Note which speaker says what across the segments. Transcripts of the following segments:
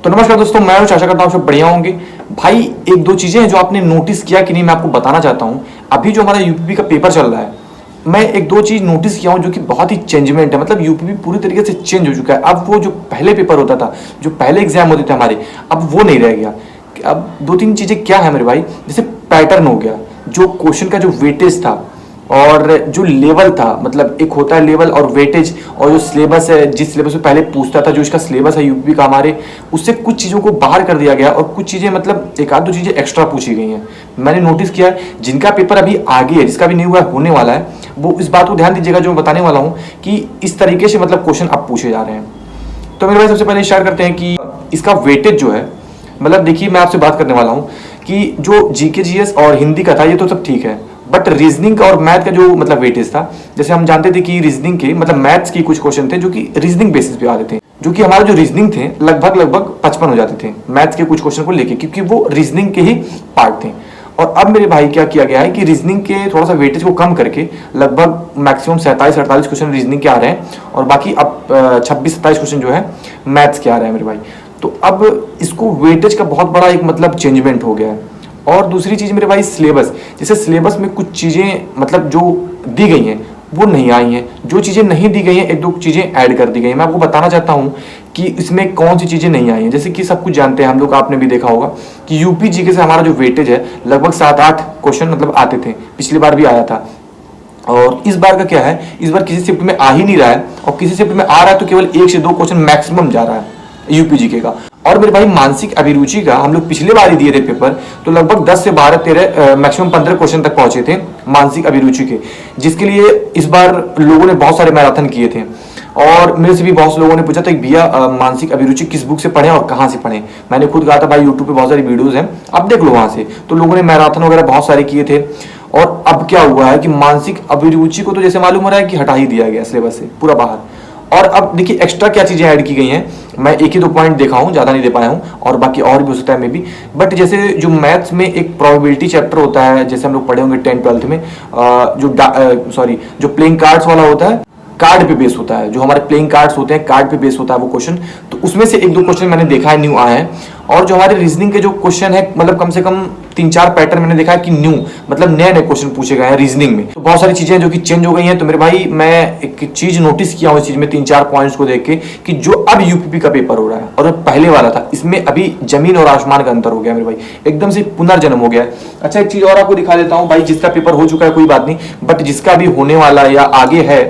Speaker 1: तो नमस्कार दोस्तों, मैं आशा करता हूँ सब बढ़िया होंगे। भाई एक दो चीजें हैं जो आपने नोटिस किया कि नहीं, मैं आपको बताना चाहता हूँ। अभी जो हमारा यूपीपी का पेपर चल रहा है, मैं एक दो चीज नोटिस किया हूँ जो कि बहुत ही चेंजमेंट है। मतलब यूपीपी पूरी तरीके से चेंज हो चुका है। अब वो जो पहले पेपर होता था, जो पहले एग्जाम होते थे हमारे, अब वो नहीं रह गया। अब दो तीन चीजें क्या है मेरे भाई, जैसे पैटर्न हो गया, जो क्वेश्चन का जो वेटेज था और जो लेवल था, मतलब एक होता है लेवल और वेटेज, और जो सिलेबस है, जिस सिलेबस में पहले पूछता था, जो इसका सिलेबस है यूपी का हमारे, उससे कुछ चीज़ों को बाहर कर दिया गया और कुछ चीज़ें मतलब एक आध दो चीज़ें एक्स्ट्रा पूछी गई हैं। मैंने नोटिस किया है जिनका पेपर अभी आगे है, जिसका भी नहीं हुआ होने वाला है, वो इस बात को ध्यान दीजिएगा जो मैं बताने वाला हूँ कि इस तरीके से मतलब क्वेश्चन अब पूछे जा रहे हैं। तो मेरे भाई सबसे पहले स्टार्ट करते हैं कि इसका वेटेज जो है, मतलब देखिए मैं आपसे बात करने वाला हूँ कि जो जीके जीएस और हिंदी का था ये तो सब ठीक है, बट रीजनिंग और मैथ का जो मतलब वेटेज था, जैसे हम जानते थे कि रीजनिंग के मतलब मैथ्स की कुछ क्वेश्चन थे जो कि रीजनिंग बेसिस पे आते थे, जो कि हमारे जो रीजनिंग थे लगभग 55 हो जाते थे मैथ्स के कुछ क्वेश्चन को लेके, क्योंकि वो रीजनिंग के ही पार्ट थे। और अब मेरे भाई क्या किया गया है कि रीजनिंग के थोड़ा सा वेटेज को कम करके लगभग मैक्सिमम 47-48 क्वेश्चन रीजनिंग के आ रहे हैं, और बाकी अब 26-27 क्वेश्चन जो है मैथ्स के आ रहे हैं मेरे भाई। तो अब इसको वेटेज का बहुत बड़ा एक मतलब चेंजमेंट हो गया है। और दूसरी चीज़ मेरे भाई सिलेबस, जैसे सिलेबस में कुछ चीज़ें मतलब जो दी गई हैं वो नहीं आई हैं, जो चीज़ें नहीं दी गई हैं एक दो चीज़ें ऐड कर दी गई हैं। मैं आपको बताना चाहता हूँ कि इसमें कौन सी चीज़ें नहीं आई हैं। जैसे कि सब कुछ जानते हैं हम लोग, आपने भी देखा होगा कि यूपी जीके से हमारा जो वेटेज है लगभग 7-8 क्वेश्चन मतलब आते थे, पिछली बार भी आया था। और इस बार का क्या है, इस बार किसी शिफ्ट में आ ही नहीं रहा है, और किसी शिफ्ट में आ रहा है तो केवल 1 से 2 क्वेश्चन मैक्सिमम जा रहा है यूपी जीके का। और मेरे भाई मानसिक अभिरुचि का हम लोग पिछले बार ही दिए थे पेपर, तो लगभग 10 से 12-13 मैक्सिमम 15 क्वेश्चन तक पहुंचे थे मानसिक अभिरुचि के, जिसके लिए इस बार लोगों ने बहुत सारे मैराथन किए थे। और मेरे से भी बहुत से लोगों ने पूछा था कि भैया मानसिक अभिरुचि किस बुक से पढ़ें और कहाँ से पढ़ें। मैंने खुद कहा था भाई यूट्यूब पे बहुत सारी वीडियोस हैं, आप देख लो वहाँ से। तो लोगों ने मैराथन वगैरह बहुत सारे किए थे। और अब क्या हुआ है कि मानसिक अभिरुचि को तो जैसे मालूम हो रहा है कि हटा ही दिया गया सिलेबस से पूरा बाहर। और अब देखिए एक्स्ट्रा क्या चीजें ऐड की गई हैं, मैं एक ही दो पॉइंट देखा हूं, ज्यादा नहीं दे पाया हूं, और बाकी और भी हो सकता है मे बी। बट जैसे जो मैथ्स में एक प्रोबेबिलिटी चैप्टर होता है, जैसे हम लोग पढ़े होंगे 10th-12th में, जो प्लेइंग कार्ड्स वाला होता है, कार्ड पे बेस होता है, जो हमारे प्लेइंग कार्ड्स होते हैं कार्ड पे बेस होता है वो क्वेश्चन, तो उसमें से एक दो क्वेश्चन मैंने देखा है न्यू आए हैं। और जो हमारे रीजनिंग के जो क्वेश्चन है, मतलब कम से कम 3-4 पैटर्न मैंने देखा है कि न्यू मतलब नए नए क्वेश्चन पूछे गए हैं रीजनिंग में। तो बहुत सारी चीजें हैं जो कि चेंज हो गई हैं। तो मेरे भाई मैं एक चीज नोटिस किया हूं इस चीज में 3-4 पॉइंट्स को देख के, कि जो अब यूपीपी का पेपर हो रहा है और जो पहले वाला था, इसमें अभी जमीन और आसमान का अंतर हो गया मेरे भाई, एकदम से पुनर्जन्म हो गया है। अच्छा एक चीज और आपको दिखा देता हूँ भाई, जिसका पेपर हो चुका है कोई बात नहीं, बट जिसका भी होने वाला या आगे है,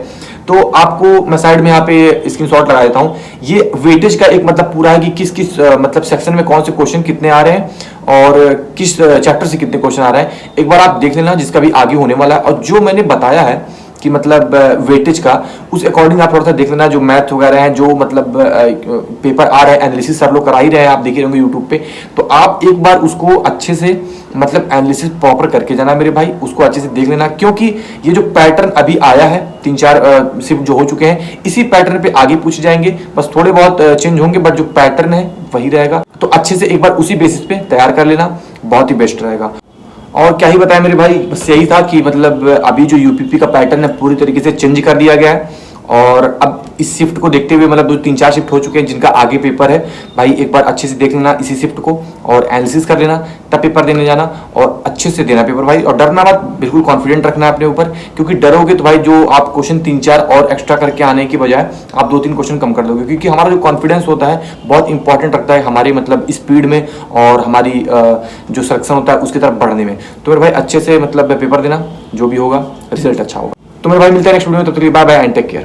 Speaker 1: तो आपको मैं साइड में यहाँ पे स्क्रीनशॉट लगा देता हूँ। ये वेटेज का एक मतलब पूरा है कि किस किस मतलब सेक्शन में कौन से क्वेश्चन कितने आ रहे हैं और किस चैप्टर से कितने क्वेश्चन आ रहे हैं, एक बार आप देख लेना जिसका भी आगे होने वाला है। और जो मैंने बताया है कि मतलब वेटेज का, उस अकॉर्डिंग आप थोड़ा सा देख लेना। जो मैथ वगैरह हैं, जो मतलब पेपर आ रहे हैं, एनालिसिस सब लोग करा ही रहे हैं, आप देख रहे होंगे यूट्यूब पे, तो आप एक बार उसको अच्छे से मतलब एनालिसिस प्रॉपर करके जाना मेरे भाई, उसको अच्छे से देख लेना। क्योंकि ये जो पैटर्न अभी आया है 3-4 शिफ्ट जो हो चुके हैं, इसी पैटर्न पे आगे पूछे जाएंगे, बस थोड़े बहुत चेंज होंगे, बट जो पैटर्न है वही रहेगा। तो अच्छे से एक बार उसी बेसिस पे तैयार कर लेना, बहुत ही बेस्ट रहेगा। और क्या ही बताया मेरे भाई, बस यही था कि मतलब अभी जो यूपीपी का पैटर्न है पूरी तरीके से चेंज कर दिया गया है। और अब इस शिफ्ट को देखते हुए मतलब 2-3-4 शिफ्ट हो चुके हैं जिनका आगे पेपर है, भाई एक बार अच्छे से देख लेना इसी शिफ्ट को और एनालिसिस कर लेना, तब पेपर देने जाना और अच्छे से देना पेपर भाई। और डरना मत, बिल्कुल कॉन्फिडेंट रखना है अपने ऊपर, क्योंकि डरोगे तो भाई जो आप क्वेश्चन 3-4 और एक्स्ट्रा करके आने की बजाय आप 2-3 क्वेश्चन कम कर दोगे। क्योंकि हमारा जो कॉन्फिडेंस होता है बहुत इंपॉर्टेंट रखता है हमारी मतलब स्पीड में और हमारी जो सिलेक्शन होता है उसकी तरफ बढ़ने में। तो मेरे भाई अच्छे से मतलब पेपर देना, जो भी होगा रिजल्ट अच्छा होगा। तो मेरे भाई मिलते हैं नेक्स्ट वीडियो में, तब तक bye bye and take care.